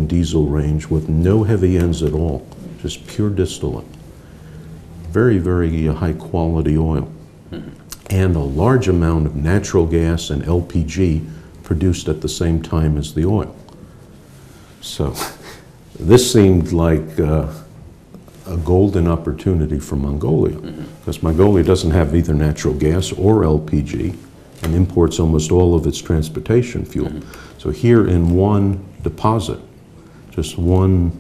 diesel range with no heavy ends at all, just pure distillate. Very, very high quality oil. And a large amount of natural gas and LPG produced at the same time as the oil. So this seemed like a golden opportunity for Mongolia, because Mongolia doesn't have either natural gas or LPG and imports almost all of its transportation fuel. So here in one deposit, just one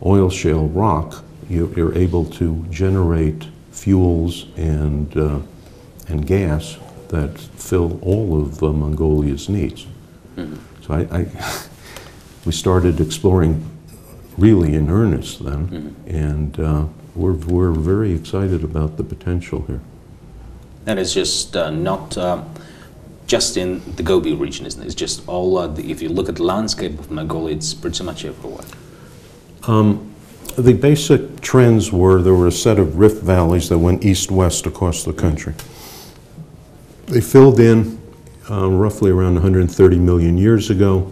oil shale rock, you're able to generate fuels and gas that fill all of Mongolia's needs. So we started exploring really in earnest then, and we're very excited about the potential here. And it's just not just in the Gobi region, isn't it? It's just all, if you look at the landscape of Mongolia, it's pretty much everywhere. The basic trends were there were a set of rift valleys that went east-west across the country. They filled in roughly around 130 million years ago,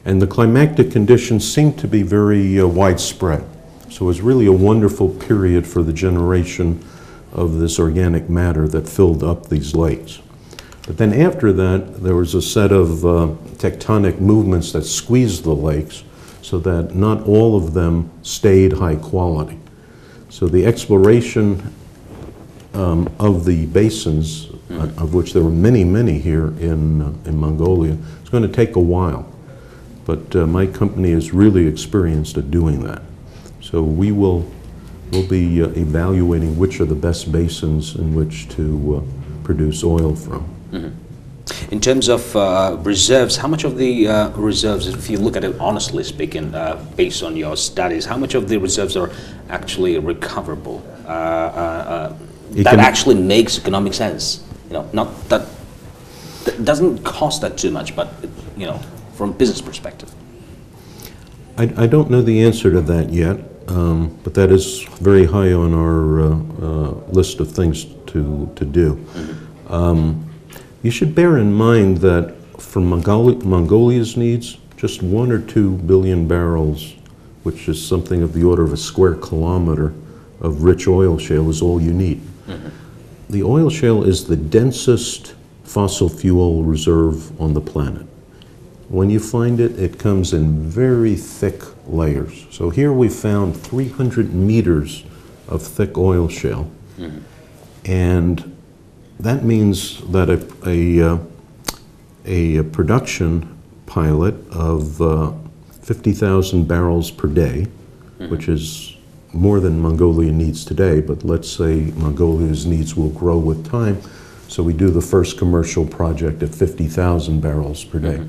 and the climatic conditions seemed to be very widespread. So it was really a wonderful period for the generation of this organic matter that filled up these lakes. But then after that, there was a set of tectonic movements that squeezed the lakes so that not all of them stayed high quality. So the exploration of the basins, of which there were many, many here in Mongolia, it's going to take a while. But my company is really experienced at doing that. So we'll be evaluating which are the best basins in which to produce oil from. In terms of reserves, how much of the reserves, if you look at it honestly speaking, based on your studies, how much of the reserves are actually recoverable? That actually makes economic sense. You know, not that doesn't cost that too much, but you know, from a business perspective. I don't know the answer to that yet, but that is very high on our list of things to do. You should bear in mind that for Mongolia's needs, just 1 or 2 billion barrels, which is something of the order of a square kilometer of rich oil shale, is all you need. The oil shale is the densest fossil fuel reserve on the planet. When you find it, it comes in very thick layers. So here we found 300 meters of thick oil shale. And that means that a production pilot of 50,000 barrels per day, which is more than Mongolia needs today, but let's say Mongolia's needs will grow with time, so we do the first commercial project at 50,000 barrels per day.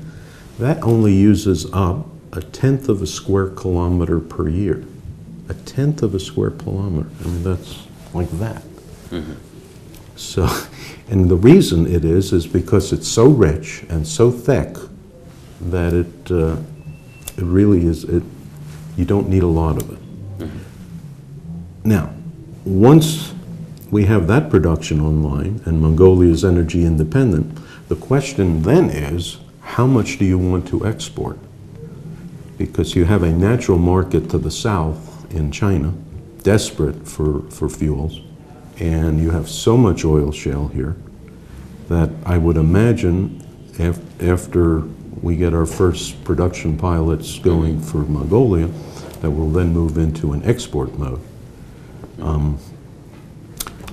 That only uses up 1/10 of a square kilometer per year. 1/10 of a square kilometer. I mean, that's like that. So, and the reason it is because it's so rich and so thick that it really is, you don't need a lot of it. Now, once we have that production online and Mongolia is energy independent, the question then is, how much do you want to export? Because you have a natural market to the south in China, desperate for fuels, and you have so much oil shale here that I would imagine after we get our first production pilots going for Mongolia, that we'll then move into an export mode.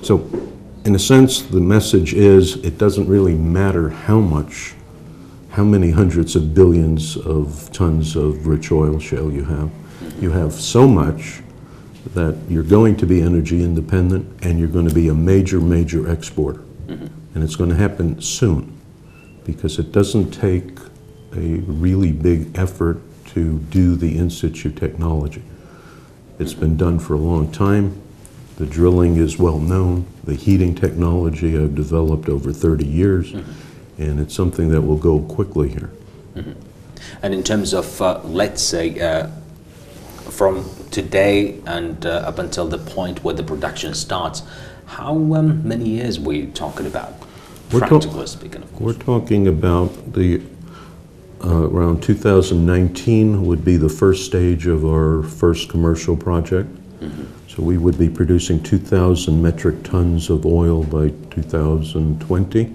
So in a sense, the message is it doesn't really matter how many hundreds of billions of tons of rich oil shale you have. You have so much that you're going to be energy independent and you're going to be a major, major exporter. And it's going to happen soon because it doesn't take a really big effort to do the in situ technology. It's been done for a long time. The drilling is well known. The heating technology I've developed over 30 years, and it's something that will go quickly here. And in terms of, let's say, from today and up until the point where the production starts, how many years are we talking about? Practically speaking, of course. We're talking about around 2019 would be the first stage of our first commercial project. So we would be producing 2,000 metric tons of oil by 2020,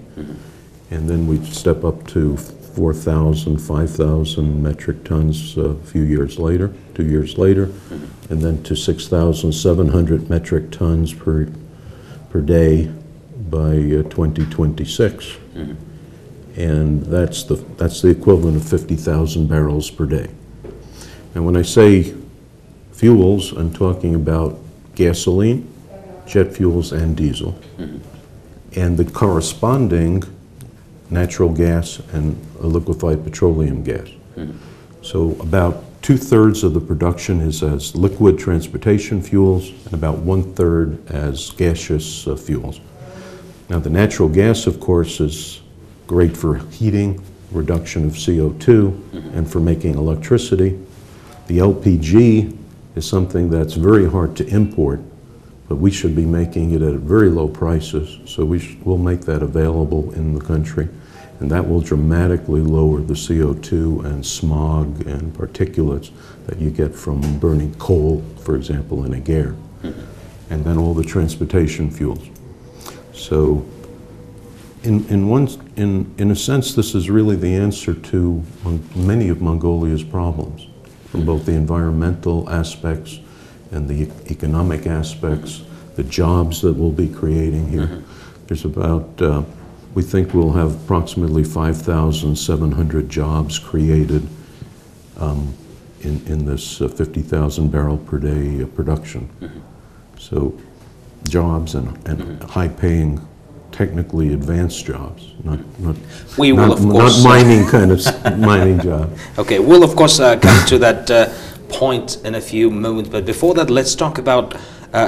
and then we'd step up to 4,000, 5,000 metric tons a few years later, 2 years later, and then to 6,700 metric tons per day by 2026. And that's the equivalent of 50,000 barrels per day. And when I say fuels, I'm talking about gasoline, jet fuels, and diesel, and the corresponding natural gas and liquefied petroleum gas. So about 2/3 of the production is as liquid transportation fuels and about 1/3 as gaseous fuels. Now the natural gas, of course, is great for heating, reduction of CO2, and for making electricity. The LPG is something that's very hard to import, but we should be making it at very low prices, so we'll make that available in the country, and that will dramatically lower the CO2 and smog and particulates that you get from burning coal, for example, in a gare, and then all the transportation fuels. So in a sense, this is really the answer to many of Mongolia's problems, from both the environmental aspects and the economic aspects, the jobs that we'll be creating here. There's about, we think we'll have approximately 5,700 jobs created in this 50,000 barrel per day production. So jobs and high-paying, technically advanced jobs, not mining kind of mining jobs. Okay, we'll of course come to that point in a few moments, but before that, let's talk about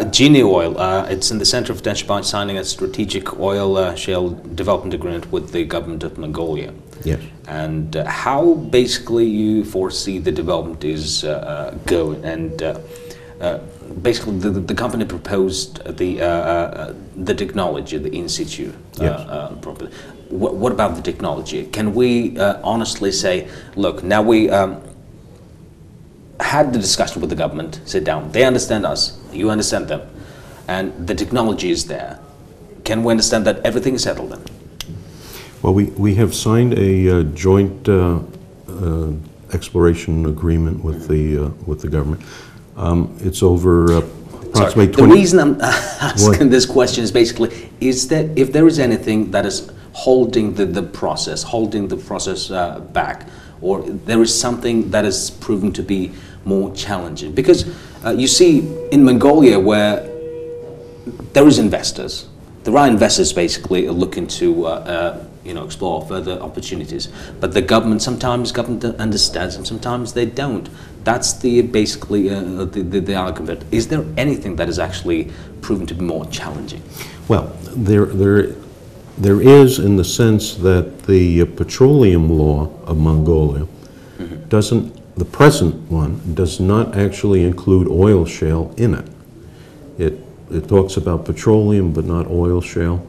Genie Oil. It's in the center of attention by signing a strategic oil shale development agreement with the government of Mongolia. Yes. And how basically you foresee the development is going, and basically the company proposed the technology, the in situ. Yes. What about the technology? Can we honestly say, look, now we had the discussion with the government, sit down, they understand us, you understand them, and the technology is there. Can we understand that everything is settled then? Well, we have signed a joint exploration agreement with the government. It's over approximately 20... The reason I'm asking this question is basically, is that if there is anything that is holding the process back, or there is something that is proven to be more challenging. Because you see in Mongolia where there is investors, there are investors basically looking to explore further opportunities, but the government understands and sometimes they don't. That's basically the argument. Is there anything that is actually proven to be more challenging? Well, there is, in the sense that the petroleum law of Mongolia the present one does not actually include oil shale in it. It talks about petroleum but not oil shale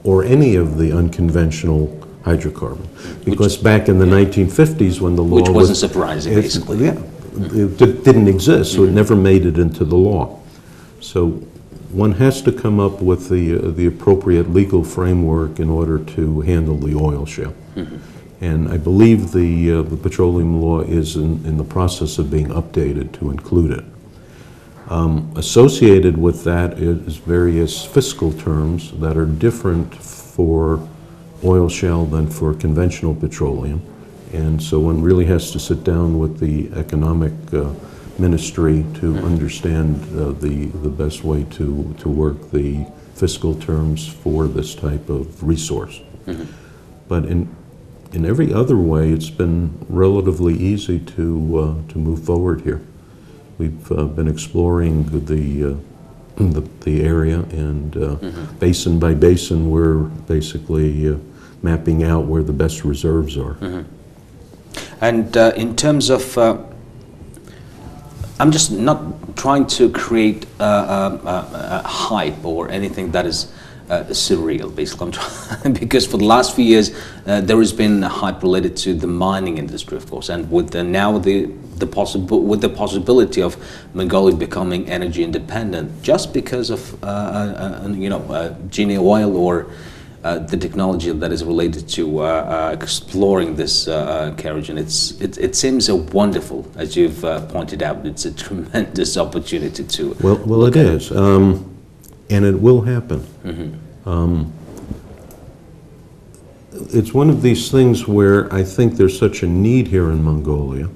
or any of the unconventional hydrocarbon. Because back in the 1950s when the law which wasn't surprising, basically. Yeah, it didn't exist, so it never made it into the law. So one has to come up with the appropriate legal framework in order to handle the oil shale. And I believe the petroleum law is in the process of being updated to include it. Associated with that is various fiscal terms that are different for oil shale than for conventional petroleum. And so one really has to sit down with the economic ministry to understand the best way to work the fiscal terms for this type of resource. But in every other way, it's been relatively easy to move forward here. We've been exploring the area, and basin by basin, we're basically mapping out where the best reserves are. And in terms of, I'm just not trying to create a hype or anything that is surreal, basically. Because for the last few years, there has been a hype related to the mining industry, of course, and with with the possibility of Mongolia becoming energy independent, just because of Genie oil or the technology that is related to exploring this carriage, and it seems wonderful, as you've pointed out. It's a tremendous opportunity to. Well, it is. And it will happen. It's one of these things where I think there's such a need here in Mongolia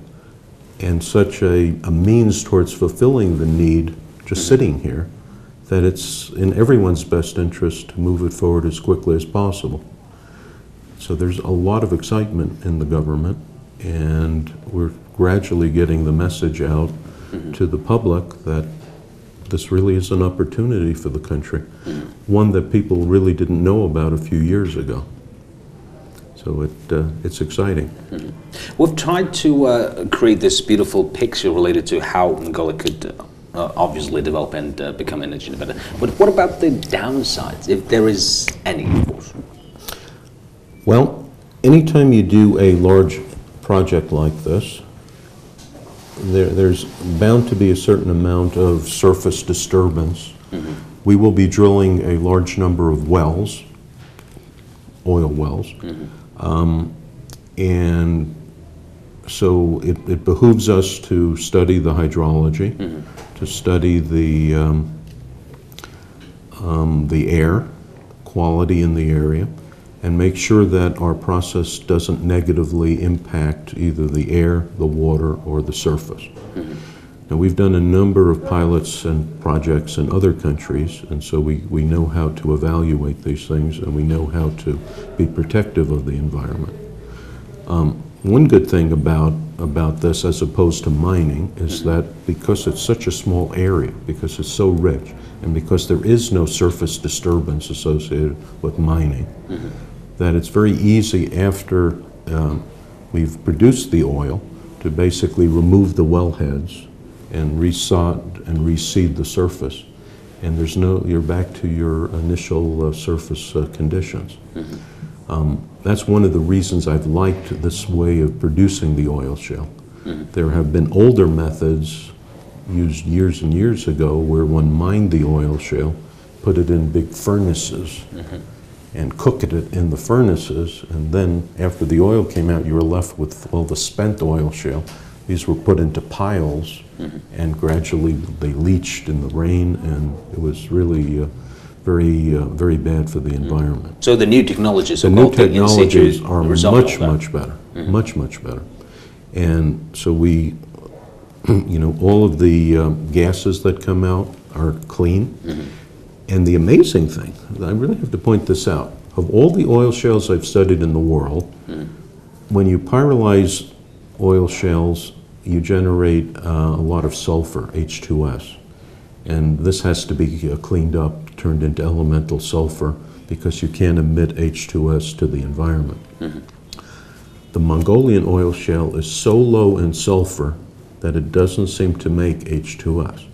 and such a means towards fulfilling the need just sitting here that it's in everyone's best interest to move it forward as quickly as possible. So there's a lot of excitement in the government, and we're gradually getting the message out to the public that this really is an opportunity for the country, one that people really didn't know about a few years ago. So it's exciting. We've tried to create this beautiful picture related to how Mongolia could obviously develop and become energy independent. But what about the downsides, if there is any, of course? Well, anytime you do a large project like this, there's bound to be a certain amount of surface disturbance. We will be drilling a large number of wells, oil wells, and so it behooves us to study the hydrology, to study the air quality in the area, and make sure that our process doesn't negatively impact either the air, the water, or the surface. Now, we've done a number of pilots and projects in other countries, and so we know how to evaluate these things, and we know how to be protective of the environment. One good thing about this, as opposed to mining, is that because it's such a small area, because it's so rich, and because there is no surface disturbance associated with mining, that it's very easy after we've produced the oil to basically remove the wellheads and resod and reseed the surface, and you're back to your initial surface conditions. That's one of the reasons I've liked this way of producing the oil shale. There have been older methods used years and years ago where one mined the oil shale, put it in big furnaces, and cooked it in the furnaces, and then after the oil came out, you were left with all the spent oil shale. These were put into piles, and gradually they leached in the rain, and it was really very bad for the environment. So the new technologies, are much better, much better. And so we, all of the gases that come out are clean. And the amazing thing, I really have to point this out, of all the oil shales I've studied in the world, when you pyrolyze oil shales, you generate a lot of sulfur, H2S. And this has to be cleaned up, turned into elemental sulfur, because you can't emit H2S to the environment. The Mongolian oil shale is so low in sulfur that it doesn't seem to make H2S.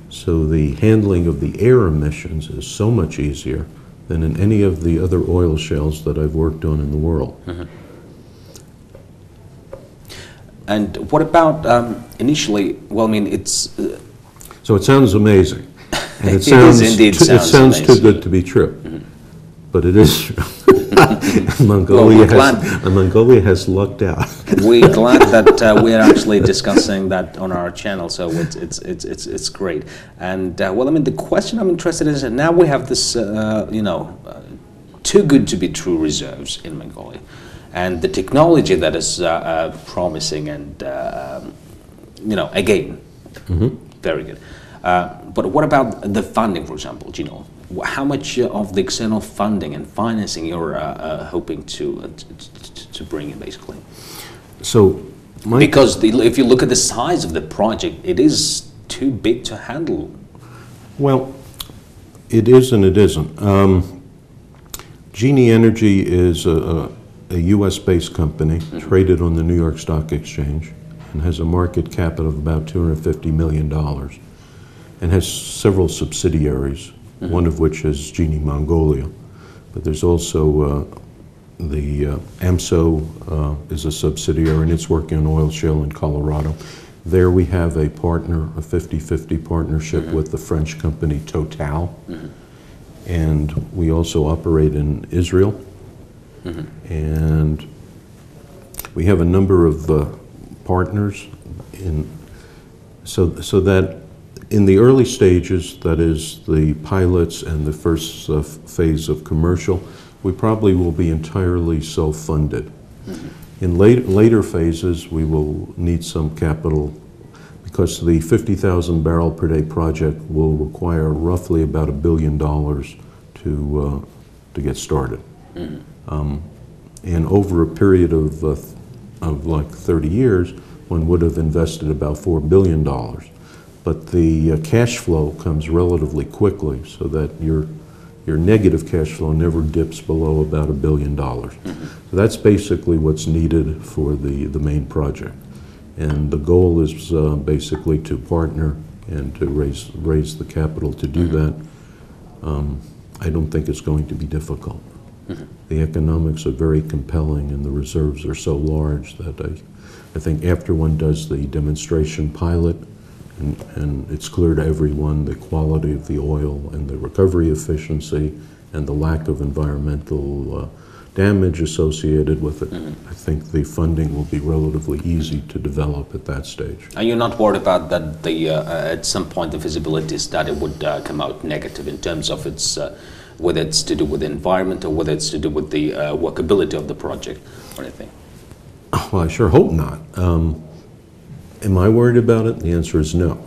So the handling of the air emissions is so much easier than in any of the other oil shales that I've worked on in the world. And what about initially? Well, I mean, it's. So it sounds amazing. And it sounds too good to be true. But it is true. Mongolia has lucked out. We're glad that we're actually discussing that on our channel, so it's great. And well, I mean, the question I'm interested in is that now we have this, too good to be true reserves in Mongolia, and the technology that is promising and again, very good. But what about the funding, for example? How much of the external funding and financing you're hoping to bring in, basically? So, because if you look at the size of the project, it is too big to handle. Well, it is and it isn't. Genie Energy is a U.S.-based company traded on the New York Stock Exchange and has a market cap of about $250 million and has several subsidiaries one of which is Genie Mongolia. But there's also the AMSO is a subsidiary, and it's working on oil shale in Colorado. There we have a partner, a 50-50 partnership with the French company Total. And we also operate in Israel. And we have a number of partners so that in the early stages, that is the pilots and the first phase of commercial, we probably will be entirely self-funded. In later phases, we will need some capital because the 50,000 barrel per day project will require roughly about $1 billion to get started. And over a period of like 30 years, one would have invested about $4 billion. But the cash flow comes relatively quickly, so that your negative cash flow never dips below about $1 billion. So that's basically what's needed for the main project. And the goal is basically to partner and to raise the capital to do that. I don't think it's going to be difficult. The economics are very compelling, and the reserves are so large that I think after one does the demonstration pilot, and it's clear to everyone the quality of the oil and the recovery efficiency and the lack of environmental damage associated with it, I think the funding will be relatively easy to develop at that stage. Are you not worried about that at some point the feasibility study would come out negative in terms of its whether it's to do with the environment or whether it's to do with the workability of the project or anything? Well, I sure hope not. Am I worried about it? The answer is no.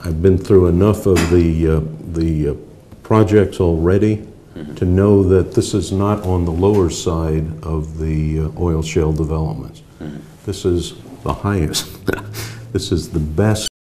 I've been through enough of the projects already to know that this is not on the lower side of the oil shale developments. This is the highest. This is the best